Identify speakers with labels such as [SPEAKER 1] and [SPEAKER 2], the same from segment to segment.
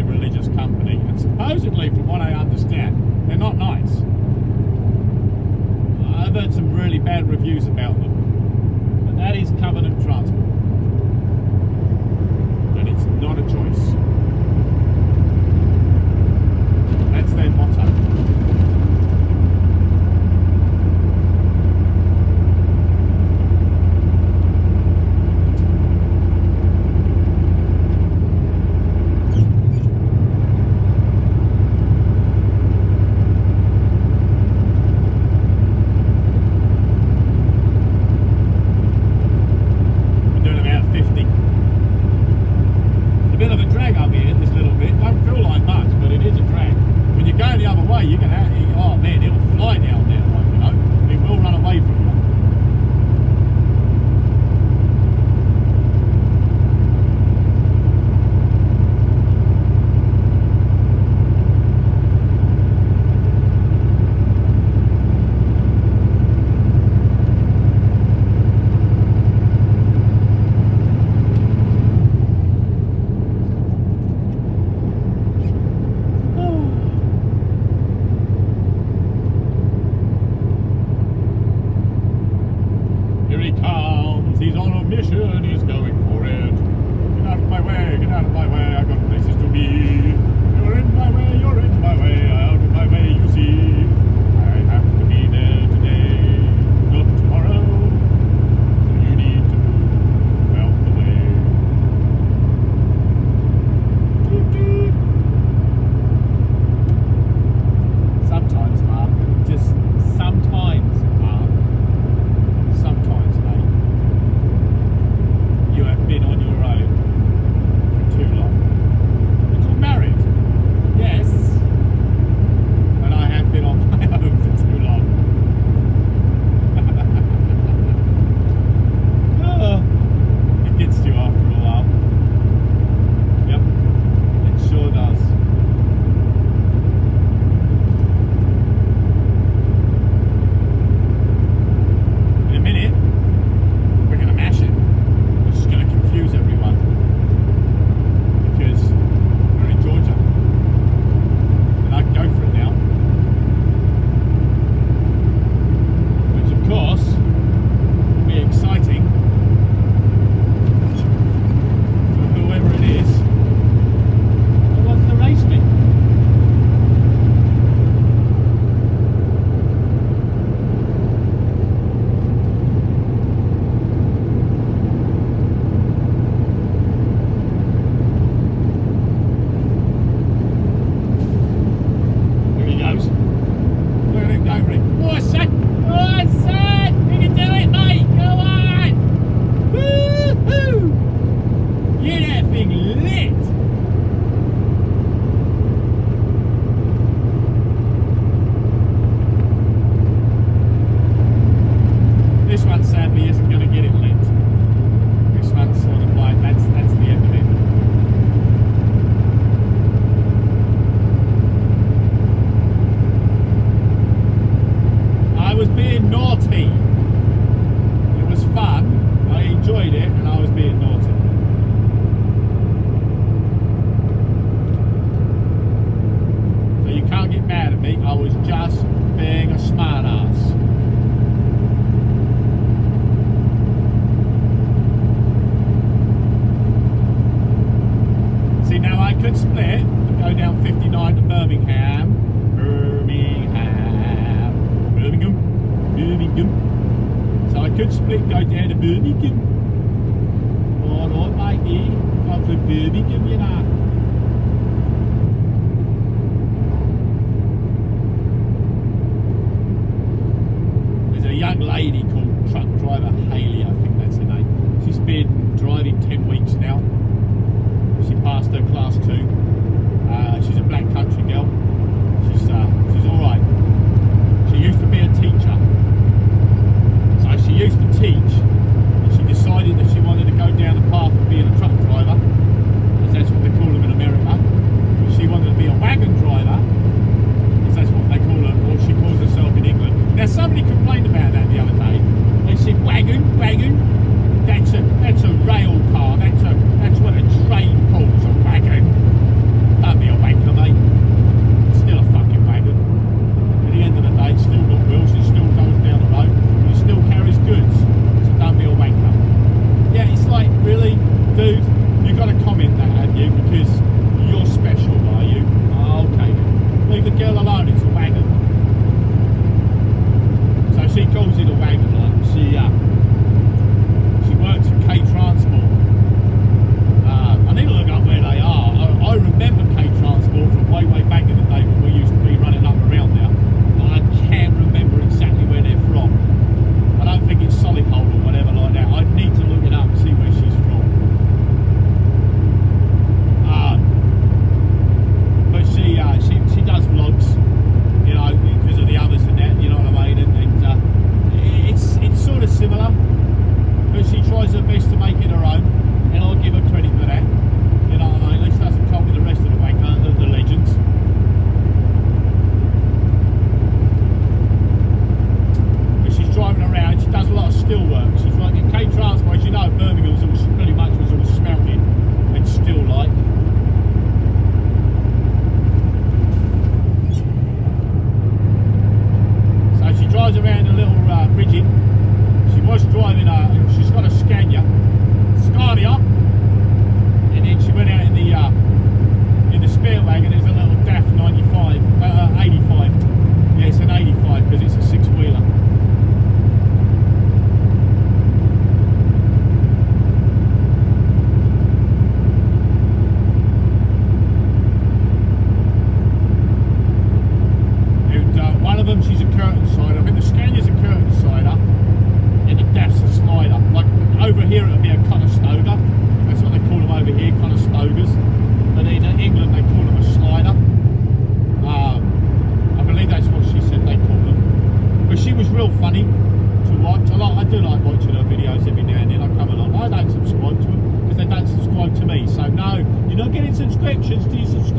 [SPEAKER 1] religious company, and supposedly, from what I understand, they're not nice. I've heard some really bad reviews about them, but that is Covenant Transport, and it's not a choice. That's their motto.
[SPEAKER 2] Decided that she wanted to go down the path of being a truck driver, because that's what they call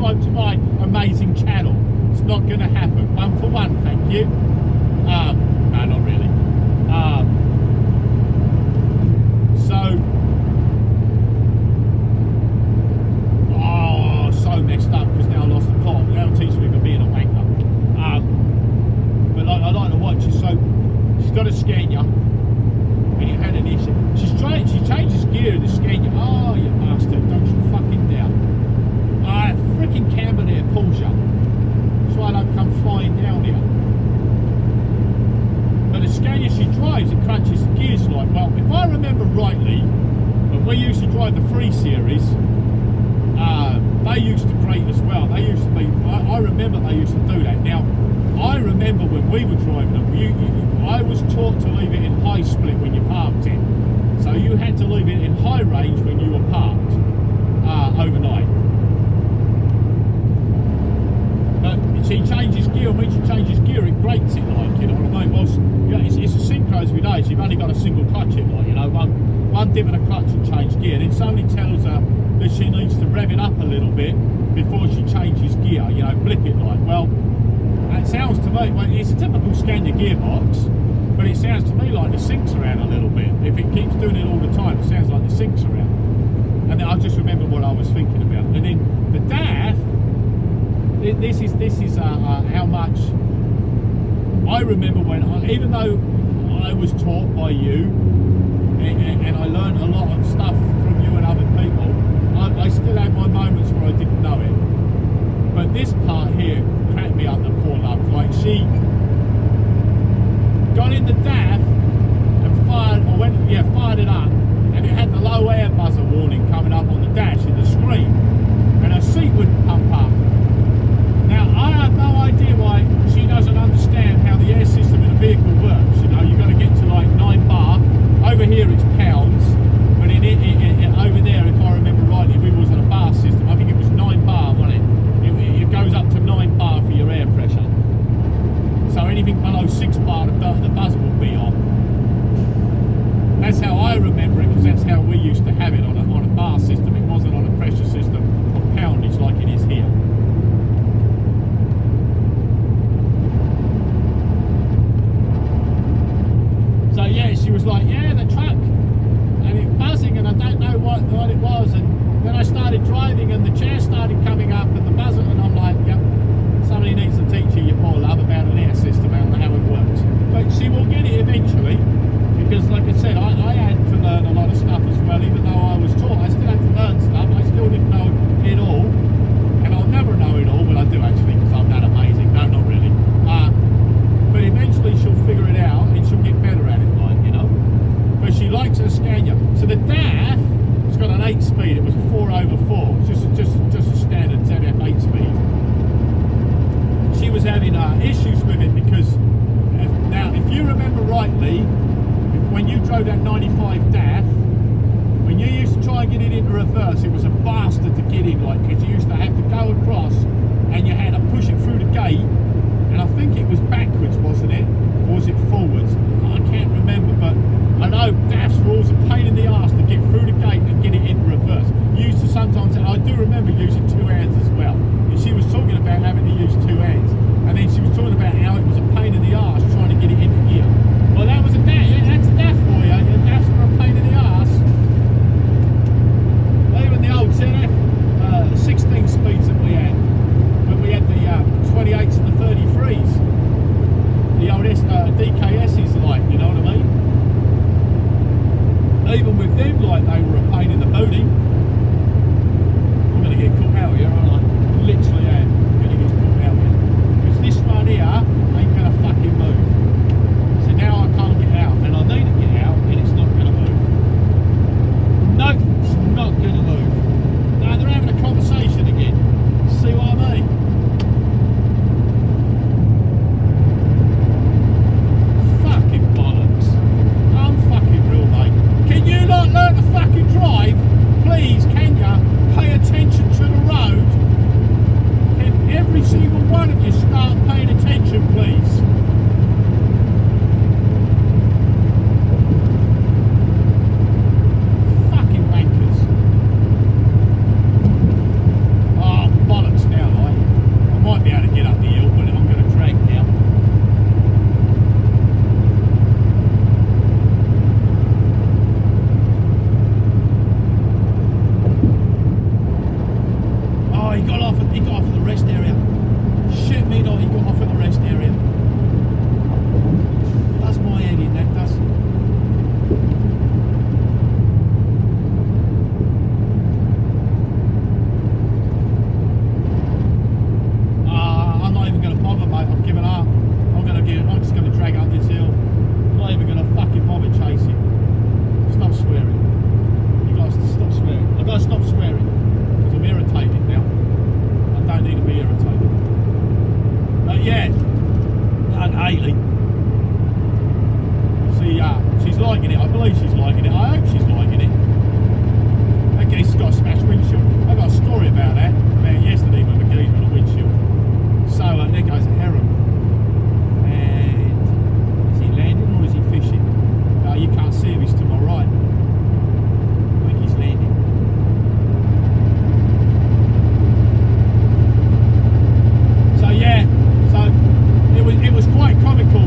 [SPEAKER 1] subscribe to my amazing channel. It's not going to happen. 1 for 1, thank you. No, not really. So messed up because now I lost the plot. That'll teach me for being a wanker. But like, I like to watch it. So she's got a Scania, and you had an issue. She changes gear in the Scania. Oh, you bastard! Don't you fucking dare! Freaking camber there pulls you. That's why I don't come flying down here. But the Scania she drives, it crunches the gears like. Well, if I remember rightly, when we used to drive the 3 Series. They used to grate as well. They used to be. I remember they used to do that. Now, I remember when we were driving them. I was taught to leave it in high split when you parked it. So you had to leave it in high range when you were parked overnight. But she changes gear, and when she changes gear, it grates it like, you know what I mean? Well, it's a synchros with age. You've only got a single clutch in, like, you know, one dip and a clutch and change gear. Then somebody tells her that she needs to rev it up a little bit before she changes gear, you know, blip it like. Well, it sounds to me, well, it's a typical Scania gearbox, but it sounds to me like the sinks around a little bit. If it keeps doing it all the time, it sounds like the sinks around. And then I just remember what I was thinking about. And then the DAF, this is how much I remember when, even though I was taught by you, and I learned a lot of stuff from you and other people, I still had my moments where I didn't know it. But this part here cracked me up, the poor love. Like, she got in the DAF and fired it up, and it had the low air buzzer warning coming up on the dash in the screen, and her seat wouldn't pump up. Now, I have no idea why she doesn't understand how the air system in a vehicle works. You know, you've got to get to like 9 bar. Over here it's pounds, but over there, if I remember rightly, we was on a bar system. I think it was 9 bar, wasn't it? It goes up to 9 bar for your air pressure. So anything below 6 bar, the buzzer will be on. That's how I remember it, because that's how we used to have it on a bar system. It wasn't on a pressure system of poundage like it is here. So yeah, she was like, yeah, the truck, and it buzzing, and I don't know what it was. And then I started driving, and the chair started coming up, and the buzzer, and I'm like, yep, somebody needs to teach you, poor love, about an air system and how it works. But she will get it eventually, because like I said, I had to learn a lot of stuff as well. Even though I was taught, I still had to learn stuff. I still didn't know it all, and I'll never know it all. Well, I do actually, because I'm that amazing. No, not really. But eventually she'll figure it out, and she'll get better at it, like, you know. But she likes her Scania. So the DAF, it's got an 8-speed. It was a 4/4. Just a standard ZF 8-speed. She was having issues with it because, if you remember rightly, when you drove that 95 DAF, when you used to try and get it into reverse, it was a bastard to get in, like, because you used to have to go across and you had to push it through the gate. And I think it was backwards, wasn't it? Or was it forwards? I can't remember, but I know DAFs were always a pain in the arse to get through the gate and get it in reverse. You used to sometimes, and I do remember using 2 hands as well. And she was talking about having to use 2 hands. And then she was talking about how it was a pain in the arse trying to get it into gear. Well, that was a DAF. Yeah, that's a DAF for you. The DAFs were a pain in the arse. Even the old ZF 16 speeds that we had. be able to get up the hill, but I'm going to drag now. Oh, he got off at the rest area. Shit me not, he got off at the rest area. That's my head in, that does. I'm not even going to bother, mate. I've given up. I'm just going to drag up this hill. I'm not even going to fucking bother chasing. Stop swearing. You guys stop swearing. I've got to stop swearing because I'm irritated now. I don't need to be irritated. But yeah, and Hayley. She's liking it. I believe she's liking it. I hope she's liking it. That geeze's got a smashed windshield. I got a story about that yesterday with the geezer on the windshield. So there goes a heron. And is he landing or is he fishing? You can't see him, he's to my right. I think he's landing. So yeah, it was quite comical.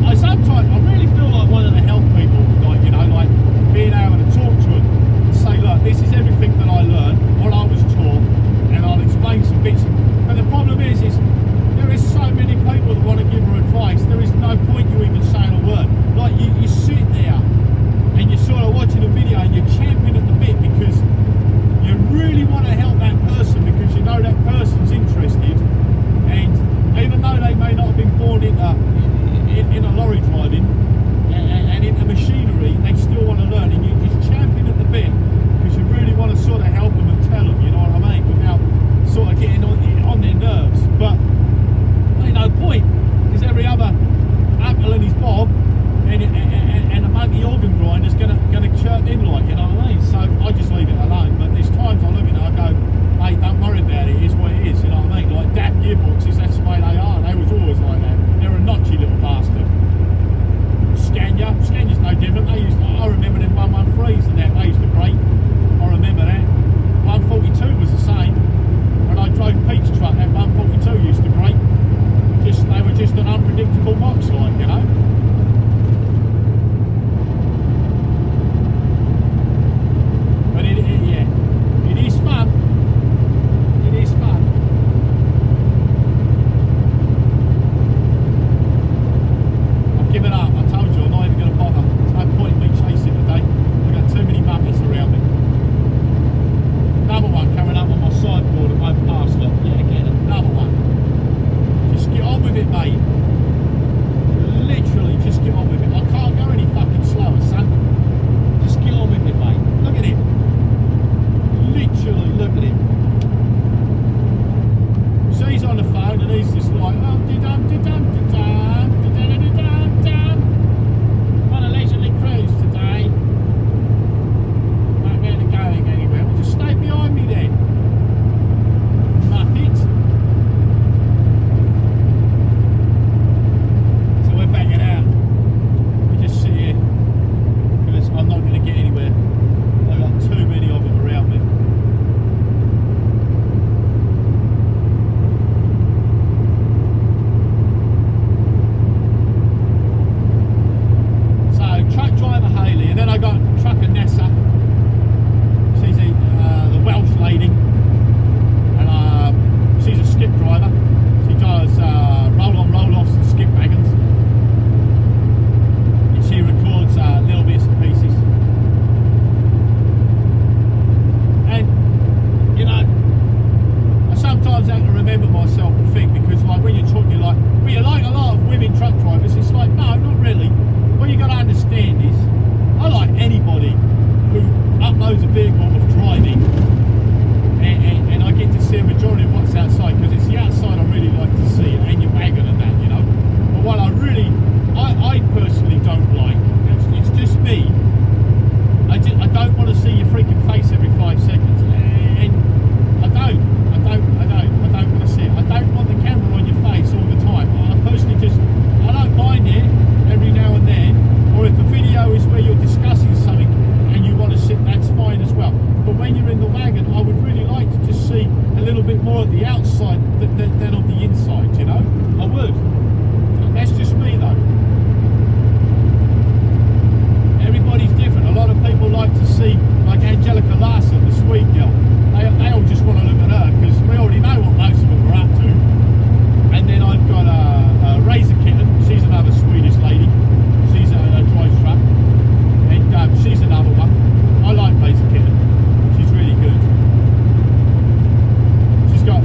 [SPEAKER 1] I sometimes I really feel like wanting to help people, like, you know, like being able to talk to them and say, look, this is everything that I learned, what I was taught, and I'll explain some bits. But the problem is there is so many people that want to give her advice. There is no point you even saying a word. Like you sit there and you're sort of watching a video and you're champing at the bit because you really want to help that person because you know that person's interested, and even though they may not have been born in a lorry driving and into machinery, they still want to learn, and you're just champing at the bit because you really want to sort of help them and tell them, you know what I mean, without sort of getting on their nerves. But ain't no point, because every other apple in his bob and a monkey organ grinder's gonna chirp in, like, you know what I mean. So I just leave it alone. But there's times I look at it, I go, hey, don't worry about it, it's what it is, you know what I mean. Like daft gearboxes, that's the way they are. They was always like that. They're a notchy little bastard. Scania's no different. I remember them 113s and that, they used to grate. I remember that. 142 was the same. When I drove Pete's truck, that 142 used to grate. They were just an unpredictable box, like, you know. But yeah, it is fun. It is fun. I've given up. I told you I'm not even going to bother. There's no point in me chasing today. I've got too many muppets around me. Another one coming up on my sideboard at my pass stop. Yeah, again, another one. Just get on with it, mate. Literally, just get on with it. I can't go any fucking slower, son. Just get on with it, mate. Look at him. Literally, look at him. So he's on the phone and he's just like, oh, de-dum, de-dum, de-dum, de-dum, de-dum, de-dum. On a leisurely cruise today. Not really going anywhere. Well, just stay behind me then. Muppet. So we're backing out. We just sit here because I'm not going to get anywhere. I've got too many of them around me. So truck driver Hayley, and then I got trucker Nessa. She's the Welsh lady, and she's a skip driver. She does roll-on, roll-offs and skip wagons, and she records little bits and pieces. And you know, I sometimes have to remember myself and think, because like when you're talking, like, well, you like a lot of women truck drivers. It's like, no, not really. What you got to understand is, I like anybody who uploads a vehicle of driving, and I get to see a majority of what's outside, because it's the outside I really like to see, and your wagon and that, you know. But what I personally don't like, it's just me, I don't want to see your freaking face every 5 seconds, and I don't want to see it. I don't want the camera on your face all the time. I personally I don't mind it every now and then, or if the video is where you're discussing something and you want to sit, that's fine as well. But when you're in the wagon, I would really like to just see a little bit bit more at the outside than of the inside, you know? I would. That's just me though. Everybody's different. A lot of people like to see, like Angelica Larson, the sweet girl. They all just want to look at her because we already know what most of them are up to. And then I've got a Razor Kitten. She's another Swedish lady. She's a drives truck. And she's another one. I like Razor Kitten. She's really good. She's got,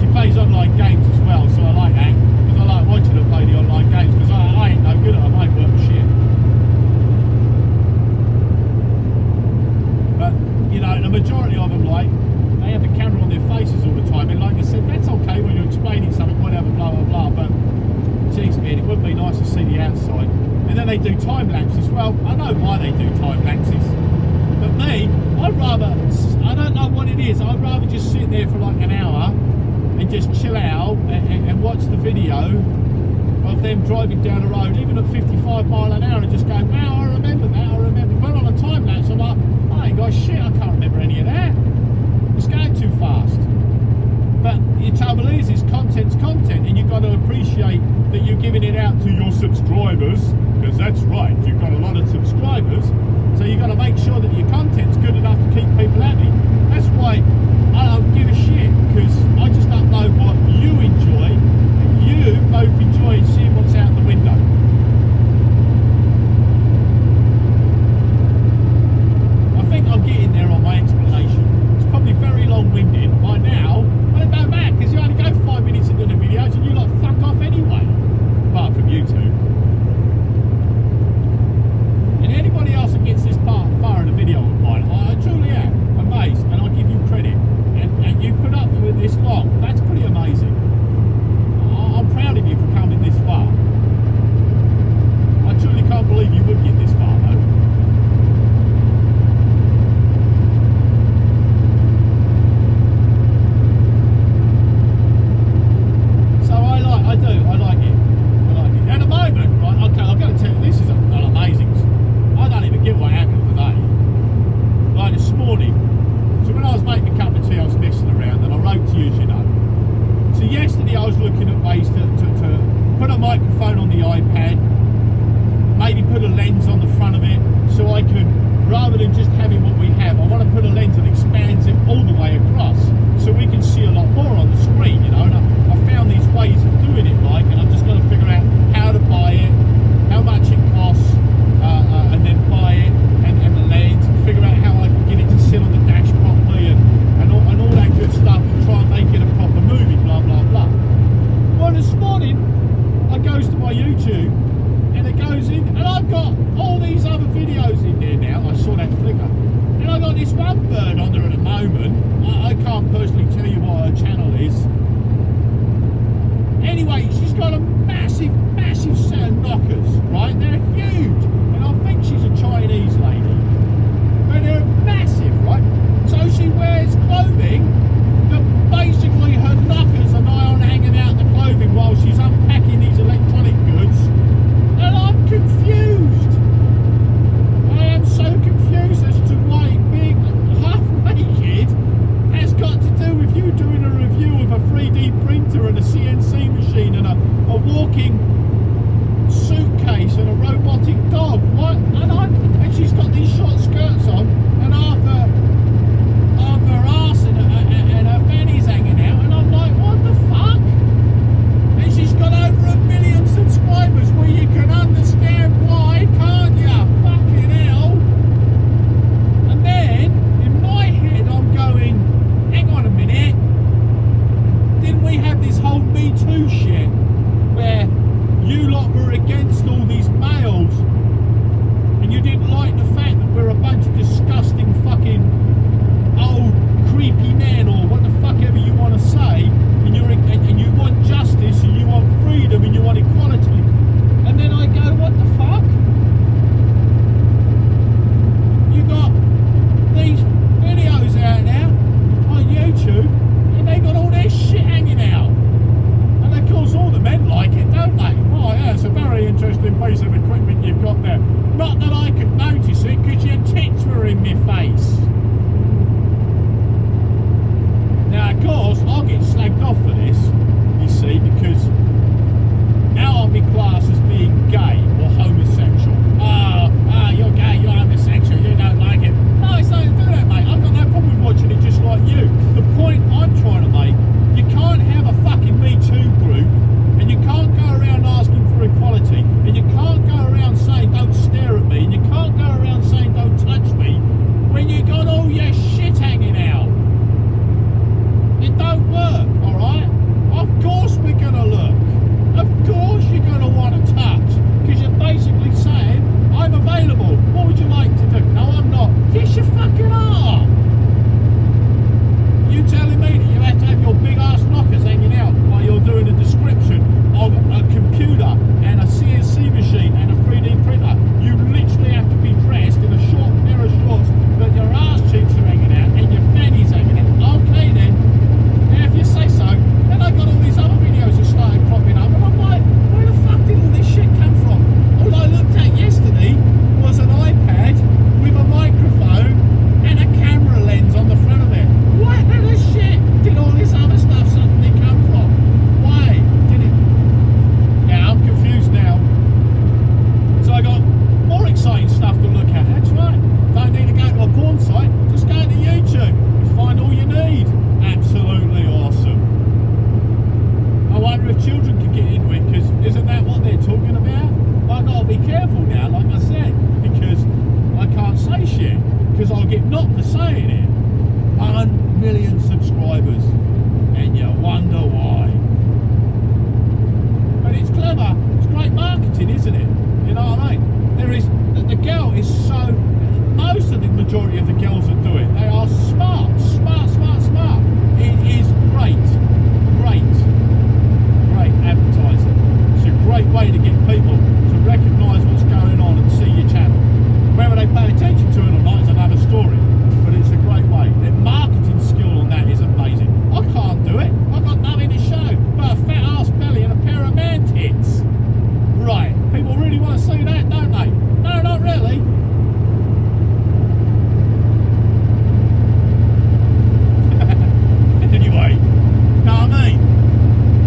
[SPEAKER 1] she plays online games as well, so I like that. Because I like watching her play the online games because I ain't no good at them. I ain't worth shit. But, you know, the majority of them, like, they have the camera on their faces all the time, and like I said, that's okay when you're explaining something, whatever, blah, blah, blah, but geez, man, it would be nice to see the outside. And then they do time lapses. Well, I know why they do time lapses, but me, I'd rather, I don't know what it is, I'd rather just sit there for like an hour and just chill out and watch the video of them driving down the road, even at 55 mile an hour, and just going, wow, I remember that, I remember. But on a time lapse, I'm like, I ain't got shit, I can't remember any of that. It's going too fast. But the trouble is content's content, and you've got to appreciate that you're giving it out to your subscribers, because that's right, you've got a lot of subscribers, so you've got to make sure that your content's good enough to keep people happy. That's why I don't give a shit, because I just don't know what you enjoy, and you both enjoy seeing what's out the window. I think I'm getting there on my explanation. It's probably very long-winded by now, but it don't matter because you only go 5 minutes into the videos and you lot fuck off anyway, apart from you two. And anybody else that gets this far in the video of mine, I truly am amazed, and I give you credit. And you put up with this long. That's pretty amazing. I'm proud of you for coming this far. I truly can't believe you would get this far though. I like it. At the moment, right, okay, I've got to tell you, this is an amazing, I don't even get what happened today. Like this morning, so when I was making a cup of tea, I was messing around, and I wrote to you, as you know. So yesterday I was looking at ways to put a microphone on the iPad, maybe put a lens on the front of it, so I could, rather than just having what we have, I want to put a lens that expands it all the way across, so we can see a lot more on the screen, you know. And I found these ways of doing it, Mike, and I've just got to figure out how to buy it, how much it costs, and then buy it, and the lens, and figure out how I can get it to sit on the dash properly, and all that good stuff, and try and make it a proper movie, blah, blah, blah. Well, this morning, I goes to my YouTube, and it goes in, and I've got all these other videos in there now. I saw that flicker. And I've got this one bird on there at the moment. I can't personally tell you what her channel is. Anyway, she's got a massive, massive set of knockers, right? They're huge. And I think she's a Chinese lady. But they're massive, right? So she wears clothing that basically her knockers are nigh on hanging out the clothing while she's unpacking these electronic goods. And I'm confused. I am so confused as to why being half naked has got to do with you doing a review of a 3D printer and a CNC machine and a walking suitcase and a robotic dog. What? And she's got these short skirts on, and half her arse and her fanny's hanging out, and I'm like, what the fuck? And she's got over 1 million subscribers, where you can understand why, can't ya? Fucking hell. And then, in my head, I'm going, hang on a minute, didn't we have this whole Me Too shit, where you lot were against all these males, and you didn't like the fact that we're a bunch we're going to look. Of course you're going to want to touch, because you're basically saying, I'm available. What would you like to do?